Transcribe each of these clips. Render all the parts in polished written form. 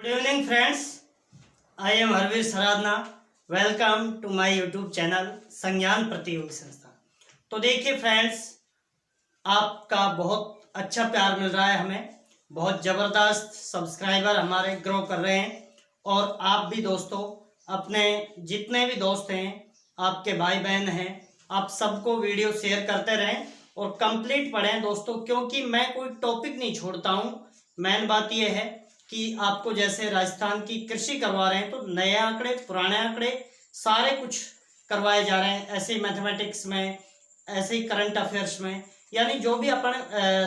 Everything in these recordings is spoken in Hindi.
Good evening friends, I am Harveer Saradhana. Welcome to my YouTube channel Sangyan Pratiyogi संस्थान। तो देखिए फ्रेंड्स, आपका बहुत अच्छा प्यार मिल रहा है, हमें बहुत ज़बरदस्त सब्सक्राइबर हमारे ग्रो कर रहे हैं। और आप भी दोस्तों अपने जितने भी दोस्त हैं, आपके भाई बहन हैं, आप सबको वीडियो शेयर करते रहें और कंप्लीट पढ़ें दोस्तों, क्योंकि मैं कोई टॉपिक नहीं छोड़ता हूँ। मेन बात यह है कि आपको जैसे राजस्थान की कृषि करवा रहे हैं तो नए आंकड़े पुराने आंकड़े सारे कुछ करवाए जा रहे हैं। ऐसे ही मैथमेटिक्स में, ऐसे ही करंट अफेयर्स में, यानी जो भी अपन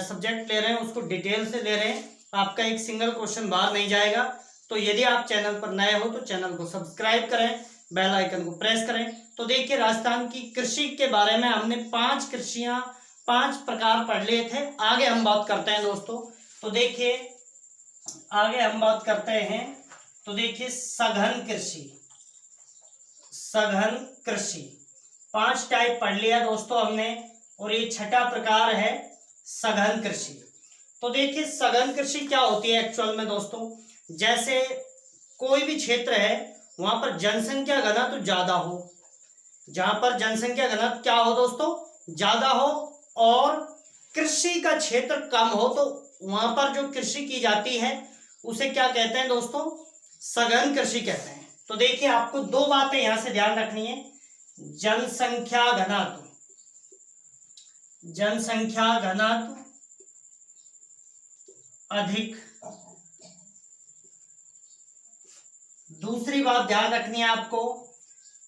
सब्जेक्ट ले रहे हैं उसको डिटेल से ले रहे हैं। आपका एक सिंगल क्वेश्चन बाहर नहीं जाएगा। तो यदि आप चैनल पर नए हो तो चैनल को सब्सक्राइब करें, बेल आइकन को प्रेस करें। तो देखिए, राजस्थान की कृषि के बारे में हमने 5 प्रकार पढ़ लिए थे। आगे हम बात करते हैं दोस्तों। तो देखिए, आगे हम बात करते हैं। तो देखिए, सघन कृषि 5 टाइप पढ़ लिया दोस्तों हमने, और ये 6ठा प्रकार है सघन कृषि। तो देखिए, सघन कृषि क्या होती है एक्चुअल में दोस्तों। जैसे कोई भी क्षेत्र है, वहां पर जनसंख्या घनत्व ज्यादा हो, जहां पर जनसंख्या घनत्व क्या हो दोस्तों, ज्यादा हो, और कृषि का क्षेत्र कम हो, तो वहां पर जो कृषि की जाती है उसे क्या कहते हैं दोस्तों, सघन कृषि कहते हैं। तो देखिए, आपको 2 बातें यहां से ध्यान रखनी है। जनसंख्या घनत्व अधिक। दूसरी बात ध्यान रखनी है आपको,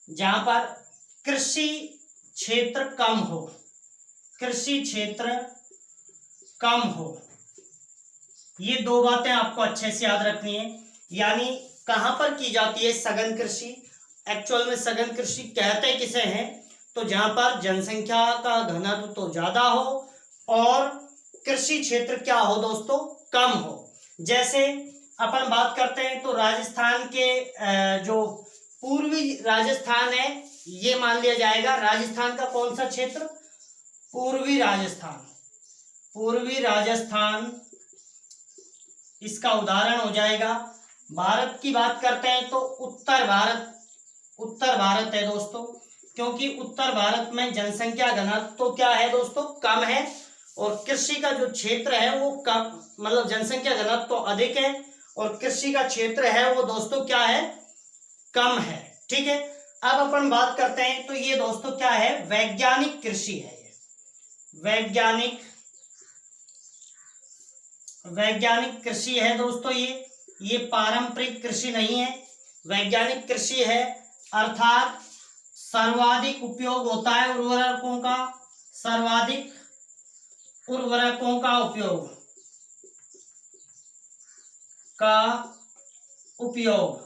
जहां पर कृषि क्षेत्र कम हो। ये 2 बातें आपको अच्छे से याद रखनी है। यानी कहां पर की जाती है सघन कृषि। एक्चुअल में सघन कृषि कहते किसे हैं, तो जहां पर जनसंख्या का घनत्व तो ज्यादा हो और कृषि क्षेत्र क्या हो दोस्तों, कम हो। जैसे अपन बात करते हैं तो राजस्थान के जो पूर्वी राजस्थान है, ये मान लिया जाएगा राजस्थान का कौन सा क्षेत्र, पूर्वी राजस्थान इसका उदाहरण हो जाएगा। भारत की बात करते हैं तो उत्तर भारत है दोस्तों, क्योंकि उत्तर भारत में जनसंख्या घनत्व तो क्या है दोस्तों, कम है, और कृषि का जो क्षेत्र है वो कम, मतलब जनसंख्या घनत्व तो अधिक है और कृषि का क्षेत्र है वो दोस्तों क्या है, कम है। ठीक है, अब अपन बात करते हैं तो ये दोस्तों क्या है, वैज्ञानिक कृषि है। ये वैज्ञानिक कृषि है दोस्तों। ये पारंपरिक कृषि नहीं है, वैज्ञानिक कृषि है। अर्थात सर्वाधिक उपयोग होता है उर्वरकों का उपयोग।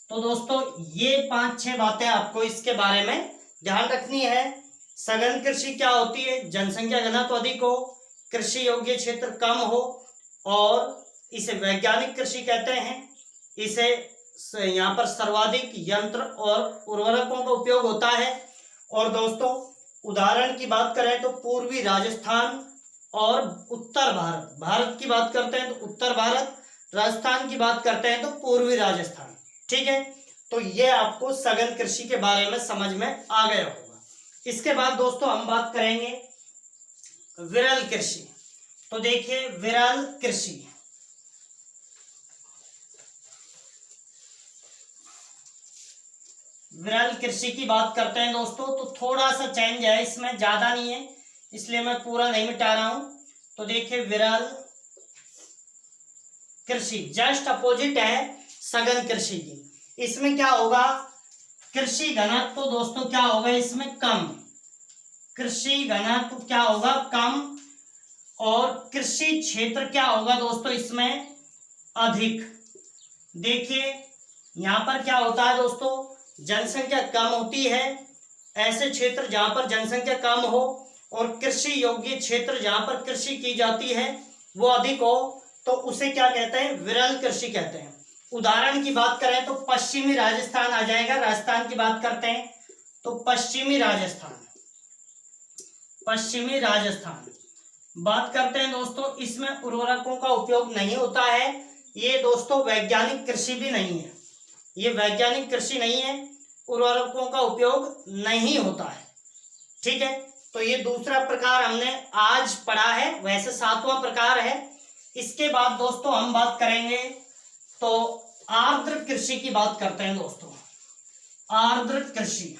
तो दोस्तों ये 5-6 बातें आपको इसके बारे में ध्यान रखनी है। सघन कृषि क्या होती है, जनसंख्या घनत्व अधिक हो, कृषि योग्य क्षेत्र कम हो, और इसे वैज्ञानिक कृषि कहते हैं। इसे यहाँ पर सर्वाधिक यंत्र और उर्वरकों का उपयोग होता है। और दोस्तों उदाहरण की बात करें तो पूर्वी राजस्थान और उत्तर भारत की बात करते हैं तो उत्तर भारत, राजस्थान की बात करते हैं तो पूर्वी राजस्थान। ठीक है, तो ये आपको सघन कृषि के बारे में समझ में आ गया होगा। इसके बाद दोस्तों हम बात करेंगे विरल कृषि। तो देखिए, विरल कृषि की बात करते हैं दोस्तों, तो थोड़ा सा चेंज है इसमें, ज्यादा नहीं है, इसलिए मैं पूरा नहीं मिटा रहा हूं। तो देखिए, विरल कृषि जस्ट अपोजिट है सघन कृषि की। इसमें क्या होगा, कृषि घनत्व तो दोस्तों क्या होगा इसमें, कम। कृषि घनत्व क्या होगा, कम, और कृषि क्षेत्र क्या होगा दोस्तों इसमें, अधिक। देखिए यहां पर क्या होता है दोस्तों, जनसंख्या कम होती है, ऐसे क्षेत्र जहां पर जनसंख्या कम हो, और कृषि योग्य क्षेत्र जहां पर कृषि की जाती है वो अधिक हो, तो उसे क्या कहते हैं, विरल कृषि कहते हैं। उदाहरण की बात करें तो पश्चिमी राजस्थान आ जाएगा। राजस्थान की बात करते हैं तो पश्चिमी राजस्थान बात करते हैं दोस्तों, इसमें उर्वरकों का उपयोग नहीं होता है, ये दोस्तों वैज्ञानिक कृषि भी नहीं है, ये वैज्ञानिक कृषि नहीं है, उर्वरकों का उपयोग नहीं होता है। ठीक है, तो ये दूसरा प्रकार हमने आज पढ़ा है, वैसे 7वां प्रकार है। इसके बाद दोस्तों हम बात करेंगे तो आर्द्र कृषि की बात करते हैं दोस्तों। आर्द्र कृषि,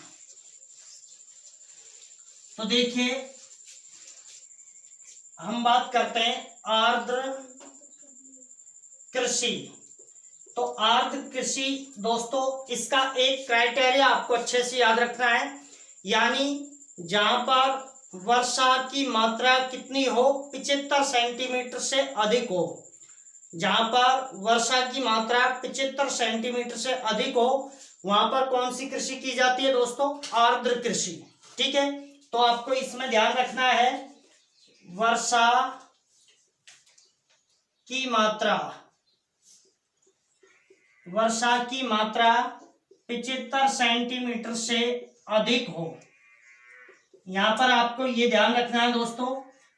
तो देखिए हम बात करते हैं आर्द्र कृषि। तो आर्द्र कृषि दोस्तों, इसका एक क्राइटेरिया आपको अच्छे से याद रखना है, यानी जहां पर वर्षा की मात्रा कितनी हो, 75 सेंटीमीटर से अधिक हो। जहां पर वर्षा की मात्रा 75 सेंटीमीटर से अधिक हो, वहां पर कौन सी कृषि की जाती है दोस्तों? आर्द्र कृषि। ठीक है, तो आपको इसमें ध्यान रखना है, वर्षा की मात्रा 75 सेंटीमीटर से अधिक हो। यहां पर आपको ये ध्यान रखना है दोस्तों,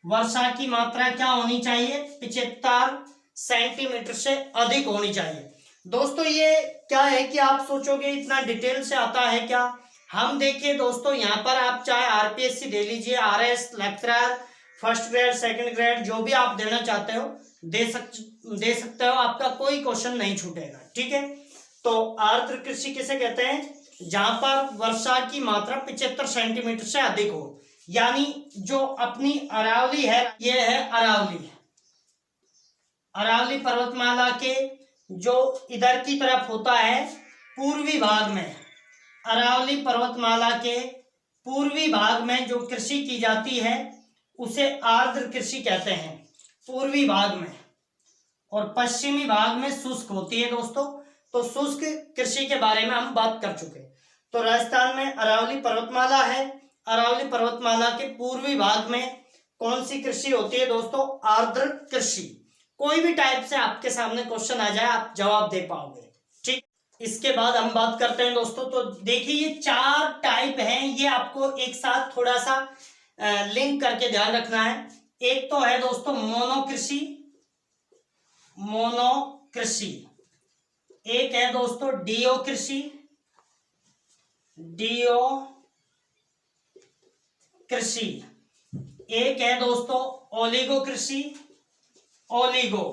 वर्षा की मात्रा क्या होनी चाहिए? 75 सेंटीमीटर से अधिक होनी चाहिए। दोस्तों ये क्या है कि आप सोचोगे इतना डिटेल से आता है क्या? हम देखिए दोस्तों, यहाँ पर आप चाहे आरपीएससी दे लीजिए, RS, lecturer, first grade, second grade, जो भी आप देना चाहते हो दे सकते हो, आपका कोई क्वेश्चन नहीं छूटेगा। ठीक है, तो आर्द्र कृषि किसे कहते हैं? जहां पर वर्षा की मात्रा 75 सेंटीमीटर से अधिक हो। यानी जो अपनी अरावली है, ये है अरावली पर्वतमाला के जो इधर की तरफ होता है पूर्वी भाग में, अरावली पर्वतमाला के पूर्वी भाग में जो कृषि की जाती है उसे आर्द्र कृषि कहते हैं, पूर्वी भाग में। और पश्चिमी भाग में शुष्क होती है दोस्तों। तो शुष्क कृषि के बारे में हम बात कर चुके। तो राजस्थान में अरावली पर्वतमाला है, अरावली पर्वतमाला के पूर्वी भाग में कौन सी कृषि होती है दोस्तों? आर्द्र कृषि। कोई भी टाइप से आपके सामने क्वेश्चन आ जाए आप जवाब दे पाओगे। ठीक, इसके बाद हम बात करते हैं दोस्तों, तो देखिए ये 4 टाइप हैं, ये आपको एक साथ थोड़ा सा लिंक करके ध्यान रखना है। एक तो है दोस्तों मोनो कृषि, एक है दोस्तों डीओ कृषि, एक है दोस्तों ओलिगो कृषि, ओलिगो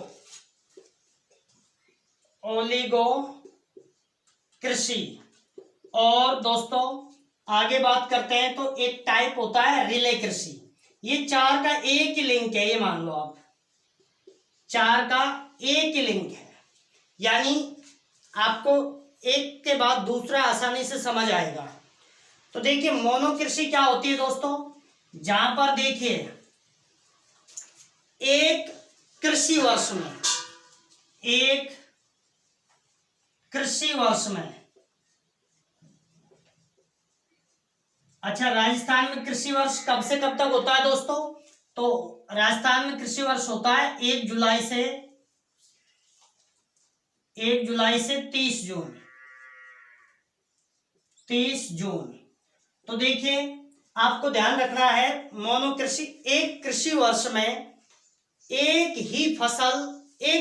कृषि। और दोस्तों आगे बात करते हैं तो एक टाइप होता है रिले कृषि। ये 4 का एक ही लिंक है, ये मान लो आप 4 का एक ही लिंक है, यानी आपको एक के बाद दूसरा आसानी से समझ आएगा। तो देखिए मोनो कृषि क्या होती है दोस्तों? जहां पर देखिए एक कृषि वर्ष में अच्छा, राजस्थान में कृषि वर्ष कब से कब तक होता है दोस्तों? तो राजस्थान में कृषि वर्ष होता है 1 जुलाई से 30 जून। तो देखिए आपको ध्यान रखना है, मोनो कृषि, एक कृषि वर्ष में एक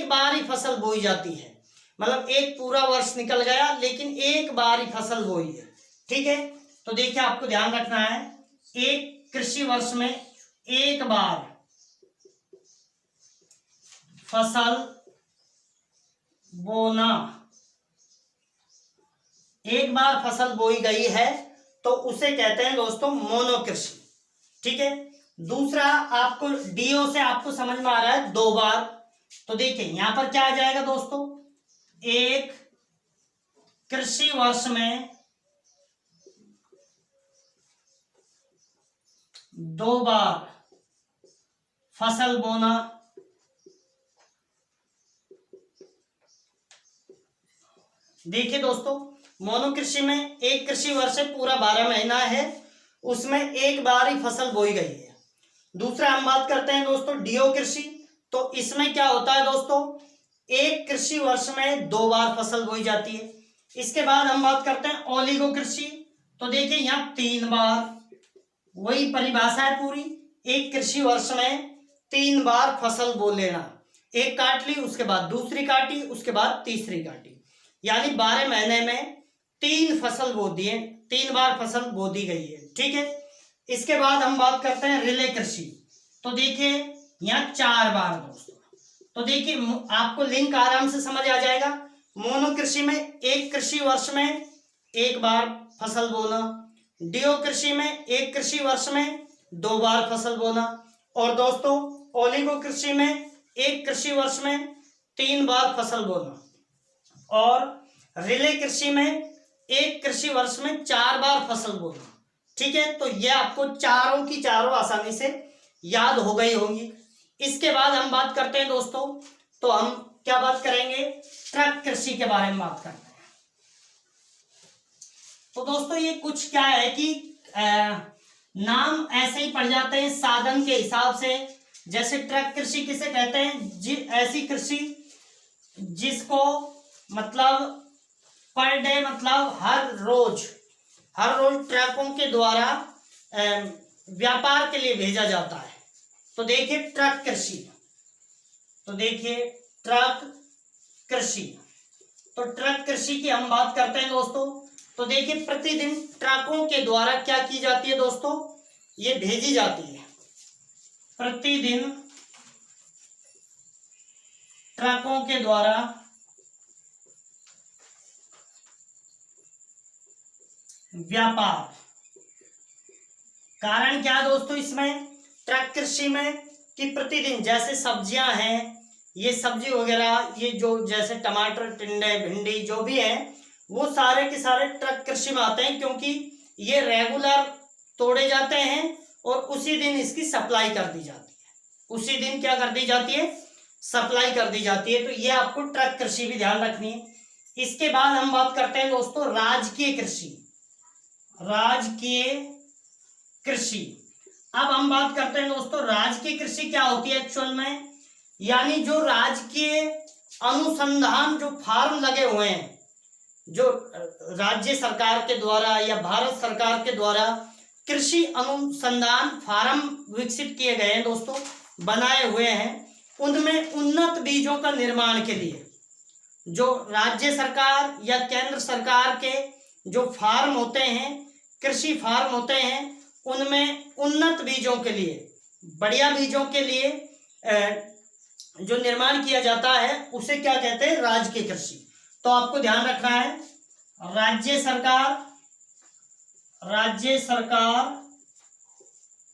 बार ही फसल बोई जाती है। मतलब एक पूरा वर्ष निकल गया लेकिन एक बार ही फसल बोई है। ठीक है, तो देखिए आपको ध्यान रखना है, एक कृषि वर्ष में एक बार फसल बोना, एक बार फसल बोई गई है तो उसे कहते हैं दोस्तों मोनो कृषि। ठीक है, दूसरा आपको डीओ से आपको समझ में आ रहा है 2 बार। तो देखिए यहां पर क्या आ जाएगा दोस्तों? एक कृषि वर्ष में 2 बार फसल बोना, देखिए दोस्तों मोनो कृषि में एक कृषि वर्ष है, पूरा 12 महीना है, उसमें एक बार ही फसल बोई गई है। दूसरा हम बात करते हैं दोस्तों डीओ कृषि। तो इसमें क्या होता है दोस्तों? एक कृषि वर्ष में 2 बार फसल बोई जाती है। इसके बाद हम बात करते हैं ओलिगो कृषि। तो देखिए यहाँ 3 बार, वही परिभाषा है पूरी, एक कृषि वर्ष में 3 बार फसल बो लेना। एक काट ली, उसके बाद दूसरी काटी, उसके बाद तीसरी काटी, यानी 12 महीने में 3 फसल बो दिए, 3 बार फसल बो दी गई है। ठीक है, इसके बाद हम बात करते हैं रिले कृषि। तो देखिए यहाँ 4 बार दोस्तों, तो देखिए आपको लिंक आराम से समझ आ जाएगा। मोनो कृषि में एक कृषि वर्ष में 1 बार फसल बोना, डिओ कृषि में एक कृषि वर्ष में 2 बार फसल बोना, और दोस्तों ओलिगो कृषि में एक कृषि वर्ष में 3 बार फसल बोना, और रिले कृषि में एक कृषि वर्ष में 4 बार फसल बोना। ठीक है, तो ये आपको चारों की चारों आसानी से याद हो गई होंगी। इसके बाद हम बात करते हैं दोस्तों, तो हम क्या बात करेंगे, ट्रक कृषि के बारे में बात करते हैं। तो दोस्तों ये कुछ क्या है कि नाम ऐसे ही पड़ जाते हैं साधन के हिसाब से। जैसे ट्रक कृषि किसे कहते हैं, ऐसी कृषि जिसको मतलब पर डे मतलब हर रोज ट्रकों के द्वारा व्यापार के लिए भेजा जाता है। तो देखिए ट्रक कृषि, तो देखिए ट्रक कृषि, तो ट्रक कृषि की हम बात करते हैं दोस्तों। तो देखिए प्रतिदिन ट्रकों के द्वारा क्या की जाती है दोस्तों, ये भेजी जाती है। प्रतिदिन ट्रकों के द्वारा व्यापार। कारण क्या दोस्तों इसमें ट्रक कृषि में कि प्रतिदिन जैसे सब्जियां हैं, ये सब्जी वगैरह, ये जो जैसे टमाटर, टिंडे, भिंडी जो भी है, वो सारे के सारे ट्रक कृषि में आते हैं, क्योंकि ये रेगुलर तोड़े जाते हैं और उसी दिन इसकी सप्लाई कर दी जाती है। उसी दिन क्या कर दी जाती है, सप्लाई कर दी जाती है। तो ये आपको ट्रक कृषि भी ध्यान रखनी है। इसके बाद हम बात करते हैं दोस्तों राजकीय कृषि। राजकीय कृषि, अब हम बात करते हैं दोस्तों राजकीय कृषि क्या होती है एक्चुअल में, यानी जो राजकीय अनुसंधान जो फार्म लगे हुए हैं, जो राज्य सरकार के द्वारा या भारत सरकार के द्वारा कृषि अनुसंधान फार्म विकसित किए गए हैं दोस्तों, बनाए हुए हैं, उनमें उन्नत बीजों का निर्माण के लिए जो राज्य सरकार या केंद्र सरकार के जो फार्म होते हैं, कृषि फार्म होते हैं, उनमें उन्नत बीजों के लिए, बढ़िया बीजों के लिए जो निर्माण किया जाता है उसे क्या कहते हैं, राजकीय कृषि। तो आपको ध्यान रखना है राज्य सरकार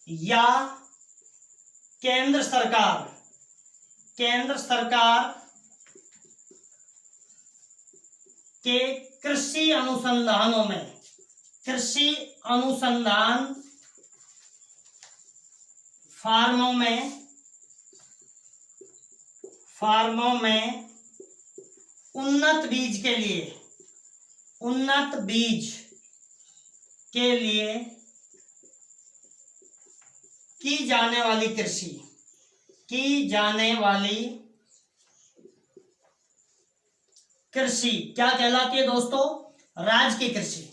या केंद्र सरकार के कृषि अनुसंधानों में, कृषि अनुसंधान फार्मों में उन्नत बीज के लिए की जाने वाली कृषि क्या कहलाती है दोस्तों, राजकीय कृषि।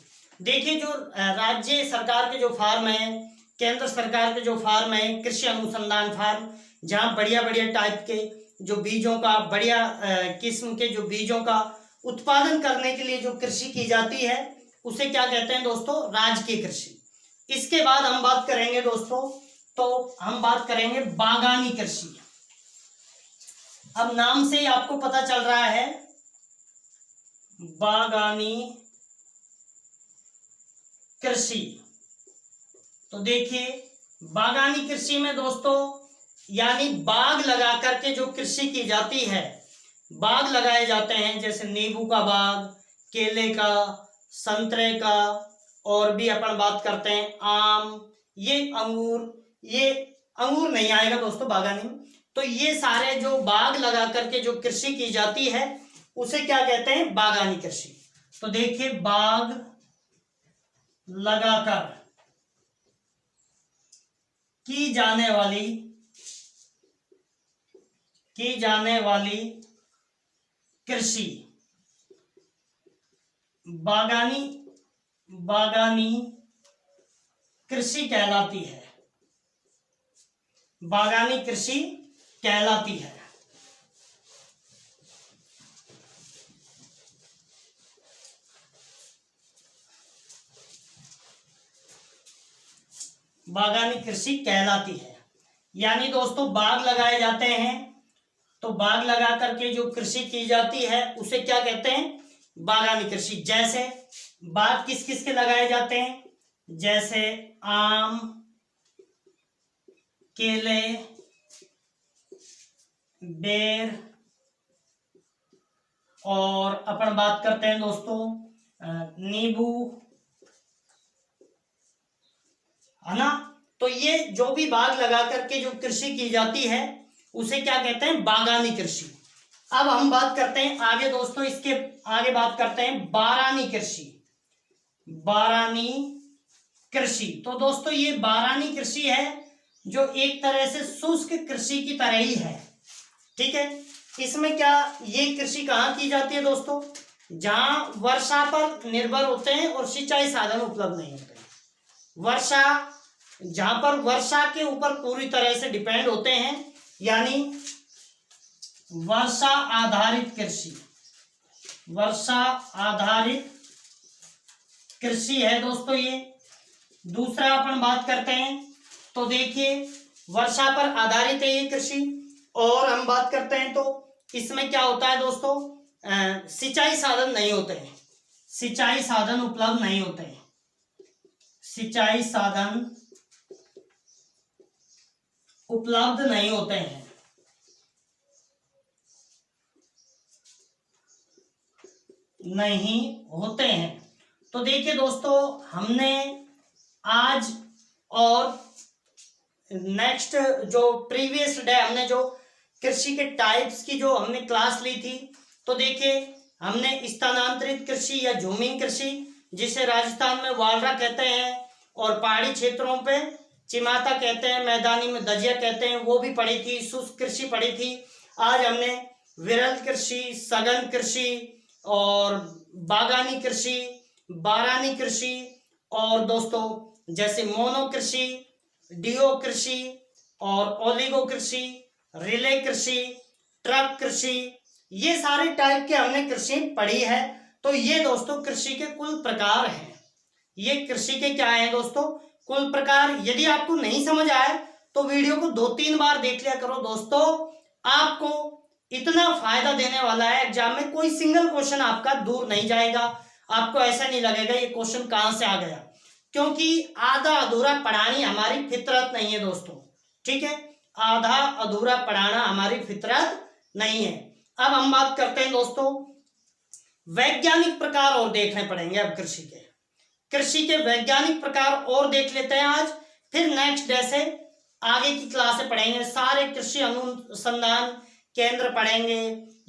देखिए जो राज्य सरकार के जो फार्म है, केंद्र सरकार के जो फार्म है, कृषि अनुसंधान फार्म, जहां बढ़िया बढ़िया टाइप के जो बीजों का, बढ़िया किस्म के जो बीजों का उत्पादन करने के लिए जो कृषि की जाती है, उसे क्या कहते हैं दोस्तों, राजकीय कृषि। इसके बाद हम बात करेंगे दोस्तों, तो हम बात करेंगे बागानी कृषि। अब नाम से ही आपको पता चल रहा है बागानी कृषि। तो देखिए बागानी कृषि में दोस्तों यानी बाग लगा करके जो कृषि की जाती है, बाग लगाए जाते हैं, जैसे नींबू का बाग, केले का, संतरे का, और भी अपन बात करते हैं आम, ये अंगूर नहीं आएगा दोस्तों बागानी में। तो ये सारे जो बाग लगा करके जो कृषि की जाती है उसे क्या कहते हैं, बागानी कृषि। तो देखिए बाग लगाकर की जाने वाली कृषि बागानी कृषि कहलाती है। बागानी कृषि कहलाती है। यानी दोस्तों बाग लगाए जाते हैं, तो बाग लगा करके जो कृषि की जाती है उसे क्या कहते हैं, बागानी कृषि। जैसे बाग किस किस के लगाए जाते हैं, जैसे आम, केले, बेर, और अपन बात करते हैं दोस्तों नींबू, है ना। तो ये जो भी बाग लगा करके जो कृषि की जाती है उसे क्या कहते हैं, बागानी कृषि। अब हम बात करते हैं आगे दोस्तों, इसके आगे बात करते हैं बारानी कृषि। बारानी कृषि, तो दोस्तों ये बारानी कृषि है जो एक तरह से शुष्क कृषि की तरह ही है, ठीक है। इसमें क्या, ये कृषि कहाँ की जाती है दोस्तों, जहां वर्षा पर निर्भर होते हैं और सिंचाई साधन उपलब्ध नहीं होते। वर्षा, जहां पर वर्षा के ऊपर पूरी तरह से डिपेंड होते हैं, यानी वर्षा आधारित कृषि। वर्षा आधारित कृषि है दोस्तों ये। दूसरा अपन बात करते हैं, तो देखिए वर्षा पर आधारित है ये कृषि। और हम बात करते हैं तो इसमें क्या होता है दोस्तों, सिंचाई साधन नहीं होते हैं, सिंचाई साधन उपलब्ध नहीं होते हैं, सिंचाई साधन उपलब्ध नहीं होते हैं। नहीं होते हैं। तो देखिए दोस्तों, हमने आज और नेक्स्ट जो प्रीवियस डे हमने जो कृषि के टाइप्स की जो हमने क्लास ली थी, तो देखिए हमने स्थानांतरित कृषि या झूमिंग कृषि, जिसे राजस्थान में वालरा कहते हैं और पहाड़ी क्षेत्रों पे चिमाता कहते हैं, मैदानी में दजिया कहते हैं, वो भी पढ़ी थी। शुष्क कृषि पढ़ी थी। आज हमने विरल कृषि, सघन कृषि और बागानी कृषि, बारानी कृषि, और दोस्तों जैसे मोनो कृषि, डिओ कृषि और ओलिगो कृषि, रिले कृषि, ट्रक कृषि, ये सारे टाइप के हमने कृषि पढ़ी है। तो ये दोस्तों कृषि के कुल प्रकार हैं। ये कृषि के क्या है दोस्तों, कुल प्रकार। यदि आपको नहीं समझ आए तो वीडियो को 2-3 बार देख लिया करो दोस्तों, आपको इतना फायदा देने वाला है। एग्जाम में कोई सिंगल क्वेश्चन आपका दूर नहीं जाएगा, आपको ऐसा नहीं लगेगा ये क्वेश्चन कहां से आ गया, क्योंकि आधा अधूरा पढ़ानी हमारी फितरत नहीं है दोस्तों, ठीक है। आधा अधूरा पढ़ाना हमारी फितरत नहीं है। अब हम बात करते हैं दोस्तों वैज्ञानिक प्रकार और देखने पड़ेंगे। अब कृषि के वैज्ञानिक प्रकार और देख लेते हैं आज, फिर नेक्स्ट डे से आगे की क्लासें पढ़ेंगे। सारे कृषि अनुसंधान केंद्र पढ़ेंगे,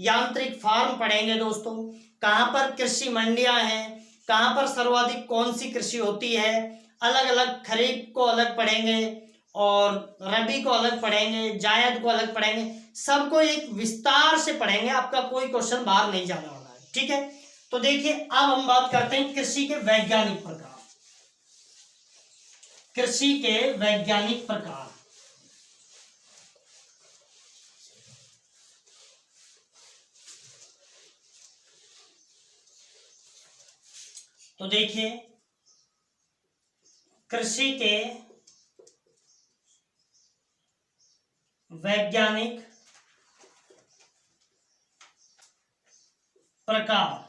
यांत्रिक फार्म पढ़ेंगे दोस्तों, कहां पर कृषि मंडियां हैं, कहां पर सर्वाधिक कौन सी कृषि होती है, अलग अलग खरीफ को अलग पढ़ेंगे और रबी को अलग पढ़ेंगे, जायद को अलग पढ़ेंगे, सबको एक विस्तार से पढ़ेंगे। आपका कोई क्वेश्चन बाहर नहीं जाने वाला है, ठीक है। तो देखिए अब हम बात करते हैं कृषि के वैज्ञानिक प्रकार। कृषि के वैज्ञानिक प्रकार, तो देखिए कृषि के वैज्ञानिक प्रकार,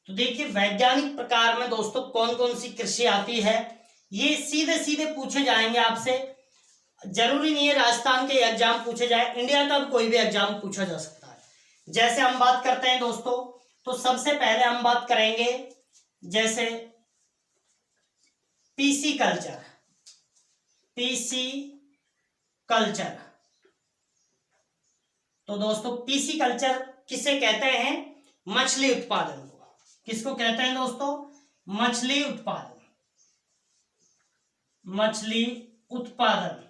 तो देखिए वैज्ञानिक प्रकार में दोस्तों कौन कौन सी कृषि आती है, ये सीधे सीधे पूछे जाएंगे आपसे। जरूरी नहीं है राजस्थान के एग्जाम पूछे जाए, इंडिया का कोई भी एग्जाम पूछा जा सकता है। जैसे हम बात करते हैं दोस्तों, तो सबसे पहले हम बात करेंगे जैसे पीसी कल्चर। पीसी कल्चर, तो दोस्तों पीसी कल्चर किसे कहते हैं, मछली उत्पादन को। किसको कहते हैं दोस्तों, मछली उत्पादन। मछली उत्पादन,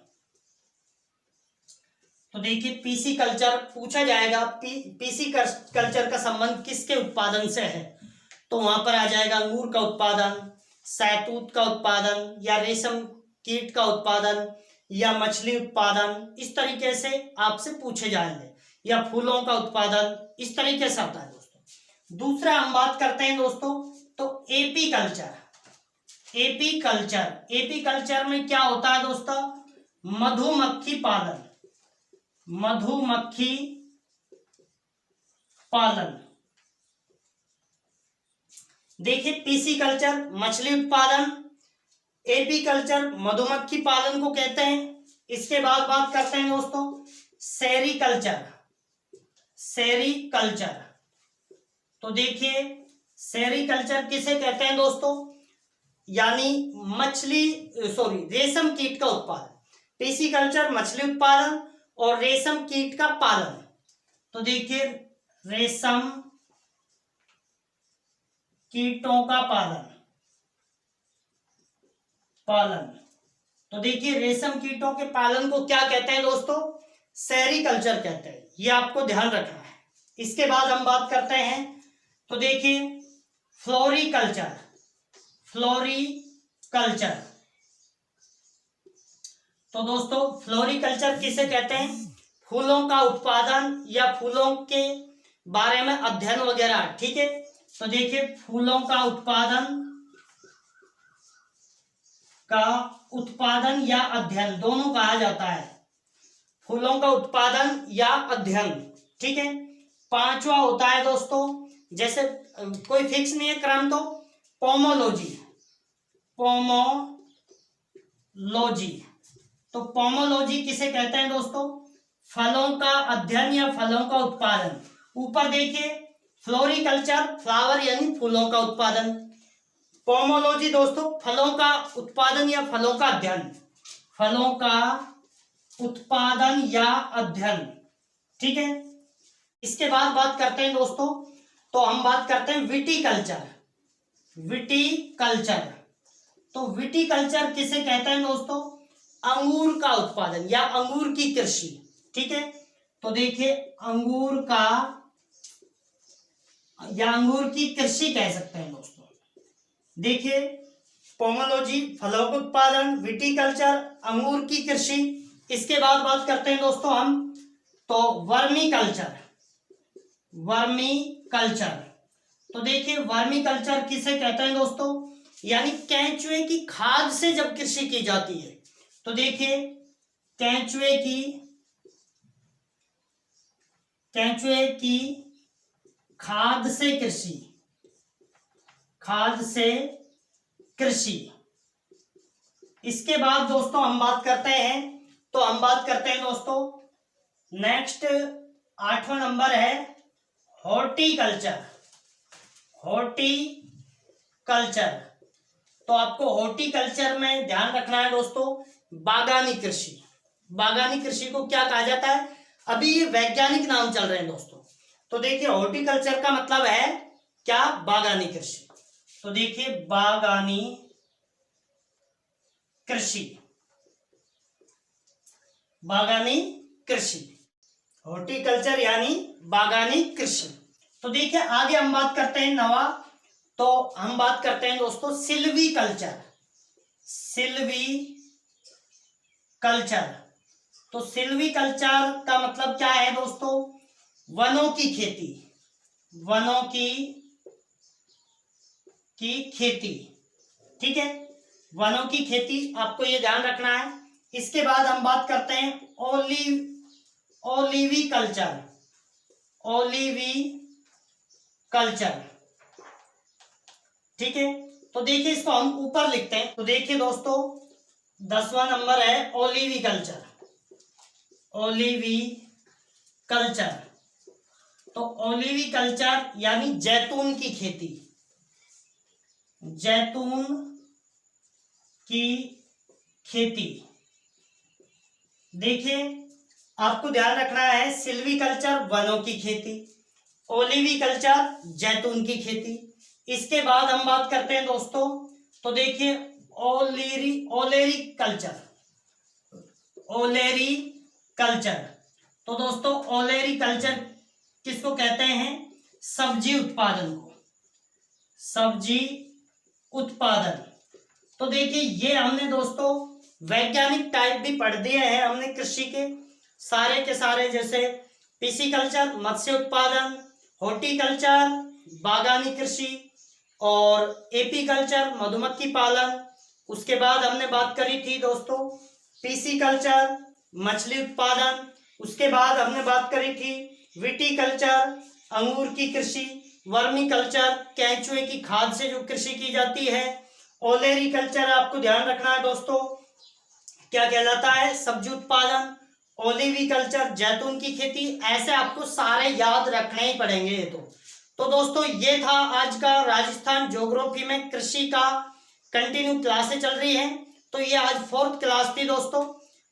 तो देखिए पीसी कल्चर पूछा जाएगा, पीसी कल्चर का संबंध किसके उत्पादन से है, तो वहां पर आ जाएगा अंगूर का उत्पादन, शहतूत का उत्पादन, या रेशम कीट का उत्पादन, या मछली उत्पादन। इस तरीके से आपसे पूछे जाएंगे, या फूलों का उत्पादन, इस तरीके से आता है दोस्तों। दूसरा हम बात करते हैं दोस्तों तो AP culture, AP culture, AP culture में क्या होता है दोस्तों? मधुमक्खी पालन, मधुमक्खी पालन। देखिए पीसी कल्चर मछली उत्पादन, एपी कल्चर मधुमक्खी पालन को कहते हैं। इसके बाद बात करते हैं दोस्तों सेरीकल्चर, सेरीकल्चर। तो देखिए सेरीकल्चर किसे कहते हैं दोस्तों? यानी मछली रेशम कीट का उत्पादन। पीसी कल्चर मछली उत्पादन और रेशम कीट का पालन। तो देखिए रेशम कीटों का पालन। तो देखिए रेशम कीटों के पालन को क्या कहते हैं दोस्तों? सेरीकल्चर कहते हैं। ये आपको ध्यान रखना है। इसके बाद हम बात करते हैं तो देखिए फ्लोरिकल्चर, फ्लोरिकल्चर। तो दोस्तों फ्लोरिकल्चर किसे कहते हैं? फूलों का उत्पादन या फूलों के बारे में अध्ययन वगैरह, ठीक है। तो देखिए फूलों का उत्पादन या अध्ययन दोनों कहा जाता है। फूलों का उत्पादन या अध्ययन, ठीक है। पांचवा होता है दोस्तों, जैसे कोई फिक्स नहीं है क्रम, तो पोमोलॉजी, पोमोलॉजी। तो पोमोलॉजी किसे कहते हैं दोस्तों? फलों का अध्ययन या फलों का उत्पादन। ऊपर देखिए फ्लोरिकल्चर फ्लावर यानी फूलों का उत्पादन, पोमोलॉजी दोस्तों फलों का उत्पादन या फलों का अध्ययन, फलों का उत्पादन या अध्ययन, ठीक है। इसके बाद बात करते हैं दोस्तों, तो हम बात करते हैं विटीकल्चर, विटीकल्चर। तो विटीकल्चर किसे कहते हैं दोस्तों? अंगूर का उत्पादन या अंगूर की कृषि, ठीक है। तो देखिए अंगूर का या अंगूर की कृषि कह सकते हैं दोस्तों। देखिए पोमोलॉजी फलों का उत्पादन, विटीकल्चर अंगूर की कृषि। इसके बाद बात करते हैं दोस्तों हम तो वर्मी कल्चर, वर्मी कल्चर। तो देखिए वर्मी कल्चर किसे कहते हैं दोस्तों? यानी केंचुए की खाद से जब कृषि की जाती है। तो देखिए केंचुए की खाद से कृषि, खाद से कृषि। इसके बाद दोस्तों हम बात करते हैं दोस्तों नेक्स्ट 8वां नंबर है हॉर्टिकल्चर, हॉर्टिकल्चर। तो आपको हॉर्टिकल्चर में ध्यान रखना है दोस्तों बागानी कृषि। बागानी कृषि को क्या कहा जाता है? अभी ये वैज्ञानिक नाम चल रहे हैं दोस्तों। तो देखिए हॉर्टिकल्चर का मतलब है क्या? बागानी कृषि। तो देखिए बागानी कृषि, बागानी कृषि, हॉर्टिकल्चर यानी बागानी कृषि। तो देखिए आगे हम बात करते हैं नवा, तो हम बात करते हैं दोस्तों सिल्वीकल्चर, सिल्वीकल्चर। तो सिल्वीकल्चर का मतलब क्या है दोस्तों? वनों की खेती, वनों की खेती, ठीक है। वनों की खेती आपको ये ध्यान रखना है। इसके बाद हम बात करते हैं ओलिविकल्चर, ओलिविकल्चर, ठीक है। तो देखिए इसको हम ऊपर लिखते हैं। तो देखिए दोस्तों 10वां नंबर है ओलिविकल्चर, ओलिविकल्चर। तो ओलिविकल्चर यानी जैतून की खेती, जैतून की खेती। देखिए आपको ध्यान रखना है सिल्वीकल्चर वनों की खेती, ओलिविकल्चर जैतून की खेती। इसके बाद हम बात करते हैं दोस्तों, तो देखिए ओलेरीकल्चर, ओलेरीकल्चर। तो दोस्तों ओलेरीकल्चर किसको कहते हैं? सब्जी उत्पादन को, सब्जी उत्पादन। तो देखिए ये हमने दोस्तों वैज्ञानिक टाइप भी पढ़ दिए हैं हमने कृषि के सारे, जैसे पिसिकल्चर मत्स्य उत्पादन, हॉर्टिकल्चर बागानी कृषि, और एपी कल्चर मधुमक्खी पालन, उसके बाद हमने बात करी थी दोस्तों पीसी कल्चर मछली उत्पादन, उसके बाद हमने बात करी थी विटी कल्चर अंगूर की कृषि, वर्मी कल्चर केंचुए की खाद से जो कृषि की जाती है, ओलेरी कल्चर आपको ध्यान रखना है दोस्तों क्या कहलाता है सब्जी उत्पादन, ओलिवी कल्चर जैतून की खेती। ऐसे आपको सारे याद रखने ही पड़ेंगे ये तो दोस्तों ये था आज का राजस्थान ज्योग्राफी में कृषि का कंटिन्यू क्लासें चल रही हैं। तो ये आज 4th क्लास थी दोस्तों,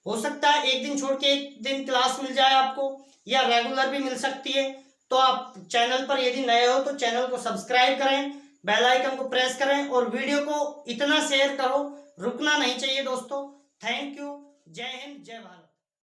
हो सकता है एक दिन छोड़ के एक दिन क्लास मिल जाए आपको या रेगुलर भी मिल सकती है। तो आप चैनल पर यदि नए हो तो चैनल को सब्सक्राइब करें, बेल आइकन को प्रेस करें और वीडियो को इतना शेयर करो, रुकना नहीं चाहिए दोस्तों। थैंक यू, जय हिंद जय भारत।